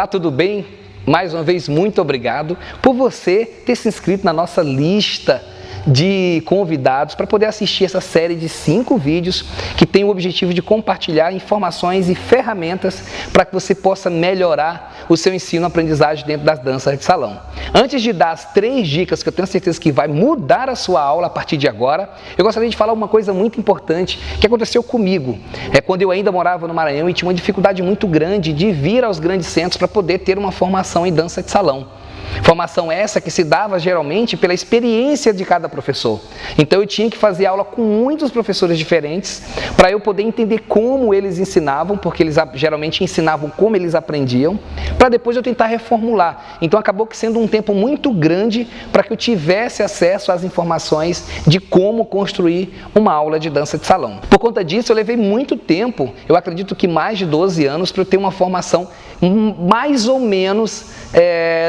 Olá, tudo bem? Mais uma vez, muito obrigado por você ter se inscrito na nossa lista de convidados para poder assistir essa série de 5 vídeos que tem o objetivo de compartilhar informações e ferramentas para que você possa melhorar o seu ensino-aprendizagem dentro das danças de salão. Antes de dar as 3 dicas que eu tenho certeza que vai mudar a sua aula a partir de agora, eu gostaria de falar uma coisa muito importante que aconteceu comigo. Quando eu ainda morava no Maranhão e tinha uma dificuldade muito grande de vir aos grandes centros para poder ter uma formação em dança de salão. Formação essa que se dava geralmente pela experiência de cada professor. Então eu tinha que fazer aula com muitos professores diferentes para eu poder entender como eles ensinavam, porque eles geralmente ensinavam como eles aprendiam, para depois eu tentar reformular. Então acabou que sendo um tempo muito grande para que eu tivesse acesso às informações de como construir uma aula de dança de salão. Por conta disso eu levei muito tempo, eu acredito que mais de 12 anos, para eu ter uma formação mais ou menos,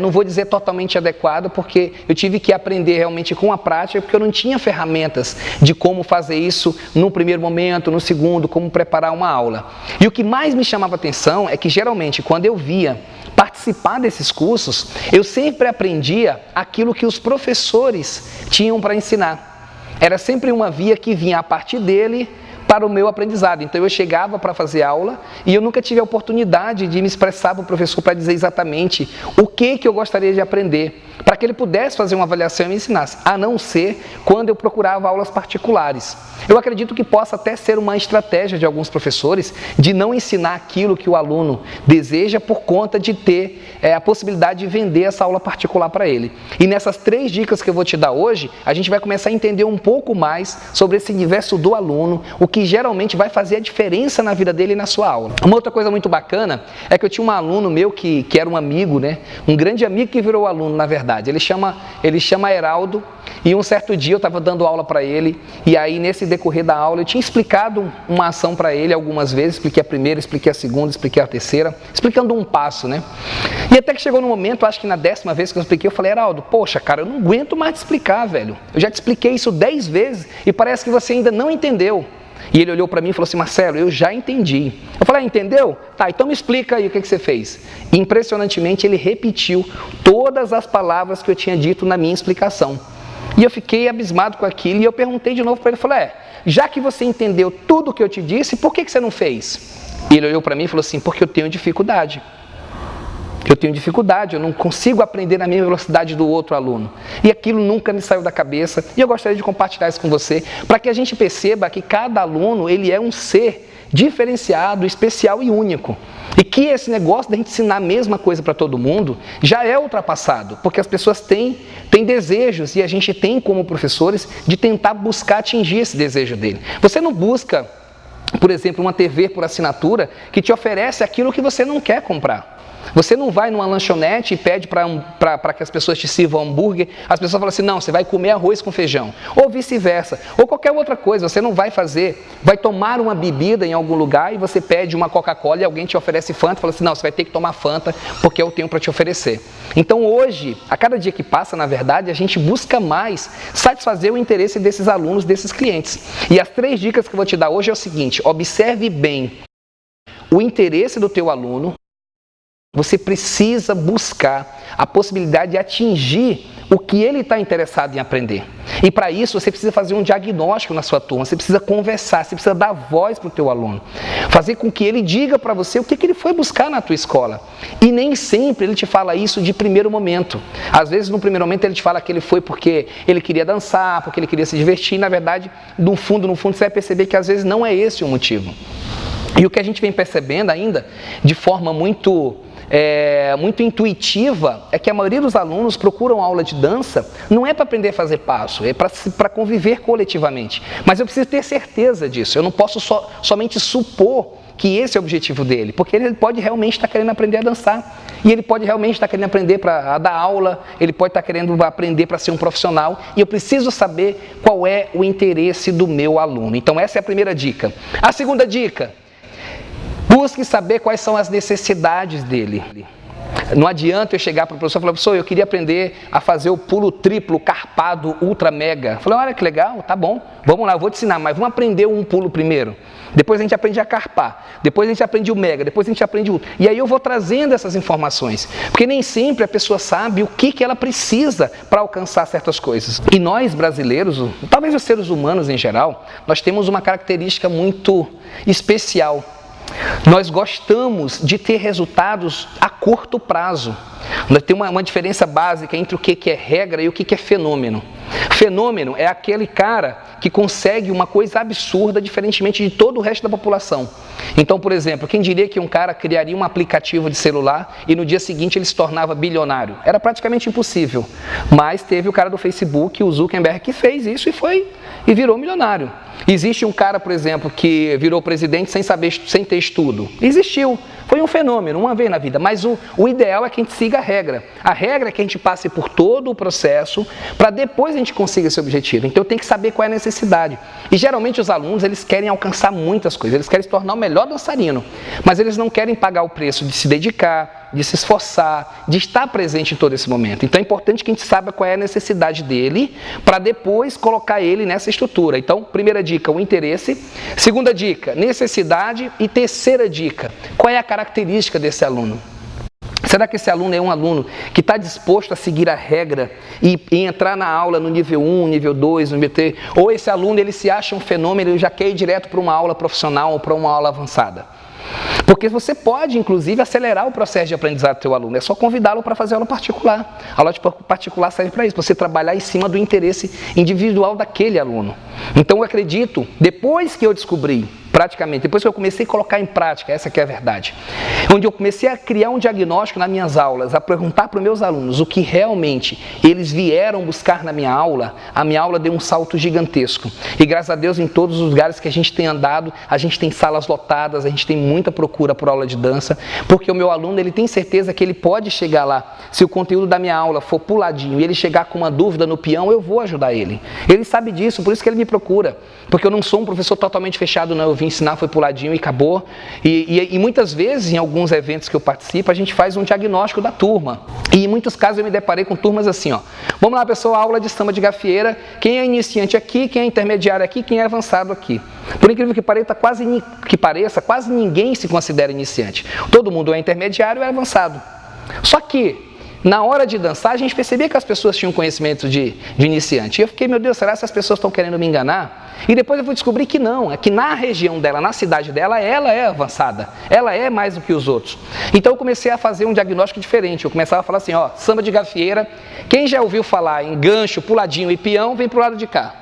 não vou dizer totalmente adequada, porque eu tive que aprender realmente com a prática, porque eu não tinha ferramentas de como fazer isso no primeiro momento, no segundo, como preparar uma aula. E o que mais me chamava atenção é que geralmente quando eu via participar desses cursos, eu sempre aprendia aquilo que os professores tinham para ensinar. Era sempre uma via que vinha a partir dele para o meu aprendizado. Então eu chegava para fazer aula e eu nunca tive a oportunidade de me expressar para o professor para dizer exatamente o que eu gostaria de aprender, para que ele pudesse fazer uma avaliação e me ensinasse, a não ser quando eu procurava aulas particulares. Eu acredito que possa até ser uma estratégia de alguns professores de não ensinar aquilo que o aluno deseja por conta de ter a possibilidade de vender essa aula particular para ele. E nessas 3 dicas que eu vou te dar hoje, a gente vai começar a entender um pouco mais sobre esse universo do aluno, o que geralmente vai fazer a diferença na vida dele e na sua aula. Uma outra coisa muito bacana é que eu tinha um aluno meu que era um amigo, né? Um grande amigo que virou aluno, na verdade. Ele chama Heraldo, e um certo dia eu estava dando aula para ele, e aí nesse decorrer da aula eu tinha explicado uma ação para ele algumas vezes, expliquei a primeira, expliquei a segunda, expliquei a terceira, explicando um passo, né? E até que chegou no momento, acho que na 10ª vez que eu expliquei, eu falei: Heraldo, poxa, cara, eu não aguento mais te explicar, velho. Eu já te expliquei isso 10 vezes e parece que você ainda não entendeu. E ele olhou para mim e falou assim: Marcelo, eu já entendi. Eu falei: entendeu? Tá, então me explica aí o que você fez. E, impressionantemente, ele repetiu todas as palavras que eu tinha dito na minha explicação. E eu fiquei abismado com aquilo e eu perguntei de novo para ele, falei: já que você entendeu tudo o que eu te disse, por que você não fez? E ele olhou para mim e falou assim: porque eu tenho dificuldade. Eu não consigo aprender na mesma velocidade do outro aluno. E aquilo nunca me saiu da cabeça. E eu gostaria de compartilhar isso com você, para que a gente perceba que cada aluno, ele é um ser diferenciado, especial e único. E que esse negócio da gente ensinar a mesma coisa para todo mundo já é ultrapassado, porque as pessoas têm desejos e a gente tem, como professores, de tentar buscar atingir esse desejo dele. Você não busca, por exemplo, uma TV por assinatura que te oferece aquilo que você não quer comprar. Você não vai numa lanchonete e pede para que as pessoas te sirvam hambúrguer, as pessoas falam assim: não, você vai comer arroz com feijão, ou vice-versa, ou qualquer outra coisa. Você não vai tomar uma bebida em algum lugar e você pede uma Coca-Cola e alguém te oferece Fanta e fala assim: não, você vai ter que tomar Fanta porque eu tenho para te oferecer. Então hoje, a cada dia que passa, na verdade, a gente busca mais satisfazer o interesse desses alunos, desses clientes. E as 3 dicas que eu vou te dar hoje é o seguinte: observe bem o interesse do teu aluno. Você precisa buscar a possibilidade de atingir o que ele está interessado em aprender. E para isso você precisa fazer um diagnóstico na sua turma, você precisa conversar, você precisa dar voz para o teu aluno. Fazer com que ele diga para você o que ele foi buscar na tua escola. E nem sempre ele te fala isso de primeiro momento. Às vezes no primeiro momento ele te fala que ele foi porque ele queria dançar, porque ele queria se divertir. E na verdade, no fundo você vai perceber que às vezes não é esse o motivo. E o que a gente vem percebendo ainda, de forma muito intuitiva, é que a maioria dos alunos procuram aula de dança não é para aprender a fazer passo, é para conviver coletivamente. Mas eu preciso ter certeza disso, eu não posso somente supor que esse é o objetivo dele, porque ele pode realmente estar querendo aprender a dançar, e ele pode realmente estar querendo aprender para dar aula, ele pode estar querendo aprender para ser um profissional, e eu preciso saber qual é o interesse do meu aluno. Então essa é a primeira dica. A segunda dica: busque saber quais são as necessidades dele. Não adianta eu chegar para o professor e falar, professor, eu queria aprender a fazer o pulo triplo, carpado, ultra mega. Eu falei, olha que legal, tá bom, vamos lá, eu vou te ensinar, mas vamos aprender um pulo primeiro. Depois a gente aprende a carpar, depois a gente aprende o mega, depois a gente aprende o... E aí eu vou trazendo essas informações, porque nem sempre a pessoa sabe o que ela precisa para alcançar certas coisas. E nós brasileiros, talvez os seres humanos em geral, nós temos uma característica muito especial. Nós gostamos de ter resultados a curto prazo. Tem uma diferença básica entre o que é regra e o que é fenômeno. Fenômeno é aquele cara que consegue uma coisa absurda, diferentemente de todo o resto da população. Então, por exemplo, quem diria que um cara criaria um aplicativo de celular e no dia seguinte ele se tornava bilionário? Era praticamente impossível. Mas teve o cara do Facebook, o Zuckerberg, que fez isso e virou milionário. Existe um cara, por exemplo, que virou presidente sem ter estudo. Existiu. Foi um fenômeno, uma vez na vida. Mas o ideal é que a gente siga a regra. A regra é que a gente passe por todo o processo para depois a gente consiga esse objetivo. Então eu tenho que saber qual é a necessidade. E geralmente os alunos, eles querem alcançar muitas coisas. Eles querem se tornar o melhor dançarino. Mas eles não querem pagar o preço de se dedicar, de se esforçar, de estar presente em todo esse momento. Então é importante que a gente saiba qual é a necessidade dele para depois colocar ele nessa estrutura. Então, primeira dica, o interesse. Segunda dica, necessidade. E terceira dica, qual é a característica desse aluno? Será que esse aluno é um aluno que está disposto a seguir a regra e entrar na aula no nível 1, nível 2, no nível 3? Ou esse aluno ele se acha um fenômeno e já quer ir direto para uma aula profissional ou para uma aula avançada? Porque você pode, inclusive, acelerar o processo de aprendizado do seu aluno. É só convidá-lo para fazer aula particular. A aula particular serve para isso, para você trabalhar em cima do interesse individual daquele aluno. Então, eu acredito, depois que eu descobri, praticamente, depois que eu comecei a colocar em prática, essa que é a verdade, onde eu comecei a criar um diagnóstico nas minhas aulas, a perguntar para os meus alunos o que realmente eles vieram buscar na minha aula, a minha aula deu um salto gigantesco. E graças a Deus, em todos os lugares que a gente tem andado, a gente tem salas lotadas, a gente tem muita procura por aula de dança, porque o meu aluno ele tem certeza que ele pode chegar lá. Se o conteúdo da minha aula for puladinho e ele chegar com uma dúvida no peão, eu vou ajudar ele. Ele sabe disso, por isso que ele me procura, porque eu não sou um professor totalmente fechado, não. Eu vim ensinar, foi puladinho e acabou. E muitas vezes, em alguns eventos que eu participo, a gente faz um diagnóstico da turma. E em muitos casos eu me deparei com turmas assim, ó. Vamos lá, pessoal, aula de samba de gafieira. Quem é iniciante aqui, quem é intermediário aqui, quem é avançado aqui. Por incrível que pareça, quase ninguém se considera iniciante. Todo mundo é intermediário ou é avançado. Só que, na hora de dançar, a gente percebia que as pessoas tinham conhecimento de iniciante. E eu fiquei, meu Deus, será que essas pessoas estão querendo me enganar? E depois eu fui descobrir que não, é que na região dela, na cidade dela, ela é avançada. Ela é mais do que os outros. Então eu comecei a fazer um diagnóstico diferente. Eu começava a falar assim, ó, samba de gafieira, quem já ouviu falar em gancho, puladinho e peão, vem pro lado de cá.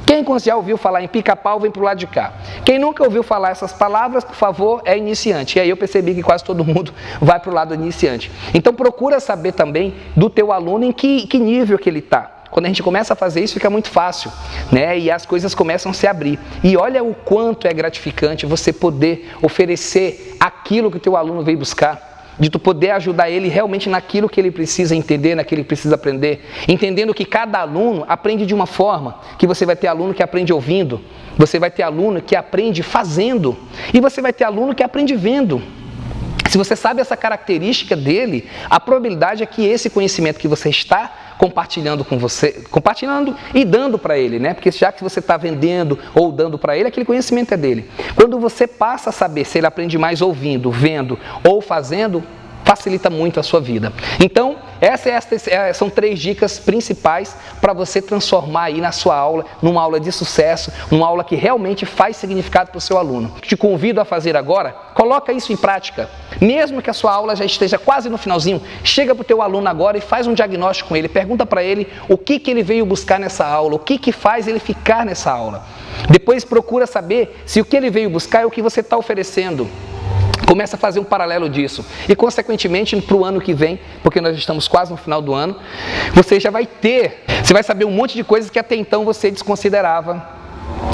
Quem já ouviu falar em pica-pau, vem pro lado de cá. Quem nunca ouviu falar essas palavras, por favor, é iniciante. E aí eu percebi que quase todo mundo vai pro lado iniciante. Então procura saber também do teu aluno em que nível que ele está. Quando a gente começa a fazer isso, fica muito fácil, né? E as coisas começam a se abrir. E olha o quanto é gratificante você poder oferecer aquilo que o teu aluno veio buscar. De tu poder ajudar ele realmente naquilo que ele precisa entender, naquilo que ele precisa aprender. Entendendo que cada aluno aprende de uma forma, que você vai ter aluno que aprende ouvindo, você vai ter aluno que aprende fazendo, e você vai ter aluno que aprende vendo. Se você sabe essa característica dele, a probabilidade é que esse conhecimento que você está compartilhando com você, compartilhando e dando para ele, né? Porque já que você está vendendo ou dando para ele, aquele conhecimento é dele. Quando você passa a saber se ele aprende mais ouvindo, vendo ou fazendo, facilita muito a sua vida. Então, são 3 dicas principais para você transformar aí na sua aula, numa aula de sucesso, numa aula que realmente faz significado para o seu aluno. Te convido a fazer agora, coloca isso em prática. Mesmo que a sua aula já esteja quase no finalzinho, chega para o teu aluno agora e faz um diagnóstico com ele, pergunta para ele o que ele veio buscar nessa aula, o que faz ele ficar nessa aula. Depois procura saber se o que ele veio buscar é o que você está oferecendo. Começa a fazer um paralelo disso. E, consequentemente, para o ano que vem, porque nós estamos quase no final do ano, você vai saber um monte de coisas que até então você desconsiderava.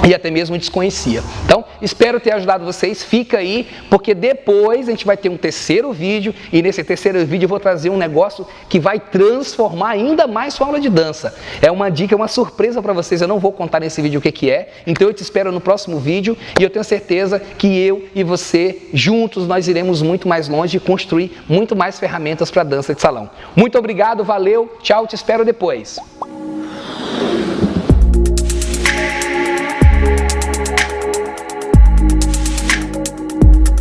e até mesmo desconhecia. Então, espero ter ajudado vocês. Fica aí, porque depois a gente vai ter um terceiro vídeo, e nesse terceiro vídeo eu vou trazer um negócio que vai transformar ainda mais sua aula de dança. É uma dica, uma surpresa para vocês, eu não vou contar nesse vídeo o que é, então eu te espero no próximo vídeo, e eu tenho certeza que eu e você, juntos, nós iremos muito mais longe e construir muito mais ferramentas para dança de salão. Muito obrigado, valeu, tchau, te espero depois.